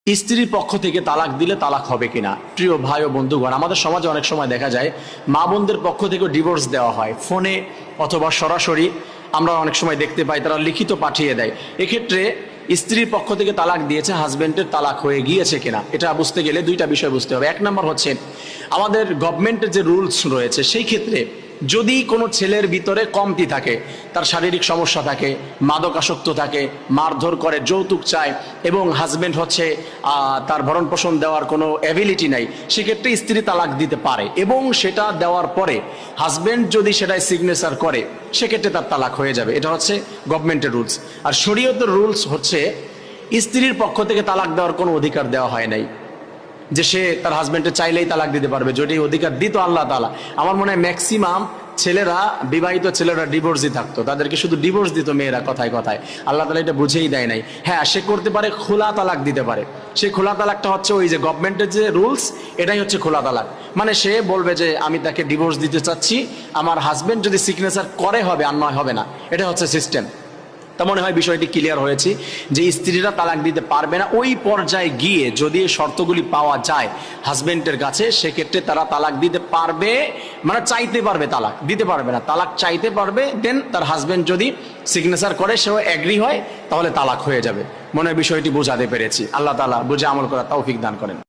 স্ত্রীর পক্ষ থেকে তালাক দিলে তালাক হবে কিনা। প্রিয় ভাই ও বন্ধুগণ, আমাদের সমাজে অনেক সময় দেখা যায় মা বোনদের পক্ষ থেকে ডিভোর্স দেওয়া হয় ফোনে অথবা সরাসরি। আমরা অনেক সময় দেখতে পাই তারা লিখিত পাঠিয়ে দেয়। এক্ষেত্রে স্ত্রীর পক্ষ থেকে তালাক দিয়েছে, হাজবেন্ডের তালাক হয়ে গিয়েছে কিনা এটা বুঝতে গেলে দুইটা বিষয় বুঝতে হবে। এক নম্বর হচ্ছে আমাদের গভর্নমেন্টের যে রুলস রয়েছে, সেই ক্ষেত্রে যদি কোনো ছেলের ভিতরে কমতি থাকে, তার শারীরিক সমস্যা থাকে, মাদকাসক্ত থাকে, মারধর করে, যৌতুক চায় এবং হাজবেন্ড হচ্ছে তার ভরণ পোষণ দেওয়ার কোনো অ্যাবিলিটি নাই, সেক্ষেত্রে স্ত্রী তালাক দিতে পারে এবং সেটা দেওয়ার পরে হাজবেন্ড যদি সেটাই সিগনেচার করে সেক্ষেত্রে তার তালাক হয়ে যাবে। এটা হচ্ছে গভর্নমেন্টের রুলস। আর শরীয়তের রুলস হচ্ছে স্ত্রীর পক্ষ থেকে তালাক দেওয়ার কোনো অধিকার দেওয়া হয় নাই, যে সে তার হাজবেন্ডের চাইলেই তালাক দিতে পারবে। যদি অধিকার দিত আল্লাহ তাআলা, আমার মনে হয় ম্যাক্সিমাম ছেলেরা, বিবাহিত ছেলেরা ডিভোর্সই থাকতো, তাদেরকে শুধু ডিভোর্স দিত মেয়েরা কথায় কথায়। আল্লাহ তাআলা এটা বুঝেই দেয় নাই। হ্যাঁ, সে করতে পারে, খোলা তালাক দিতে পারে। সেই খোলা তালাকটা হচ্ছে ওই যে গভর্নমেন্টের যে রুলস, এটাই হচ্ছে খোলা তালাক। মানে সে বলবে যে আমি তাকে ডিভোর্স দিতে চাচ্ছি, আমার হাজবেন্ড যদি সিগনেচার করে হবে, আর নয় হবে না। এটা হচ্ছে সিস্টেম। তা মনে হয় বিষয়টি ক্লিয়ার হয়েছে যে স্ত্রীরা তালাক দিতে পারবে না। ওই পর্যায়ে গিয়ে যদি শর্তগুলি পাওয়া যায় হাজবেন্ডের কাছে, সেক্ষেত্রে তারা তালাক দিতে পারবে, মানে চাইতে পারবে, তালাক দিতে পারবে না, তালাক চাইতে পারবে। দেন তার হাজবেন্ড যদি সিগনেচার করে, সেও এগ্রি হয়, তাহলে তালাক হয়ে যাবে। মনে হয় বিষয়টি বোঝাতে পেরেছি। আল্লাহ তাআলা বুঝে আমল করার তৌফিক দান করেন।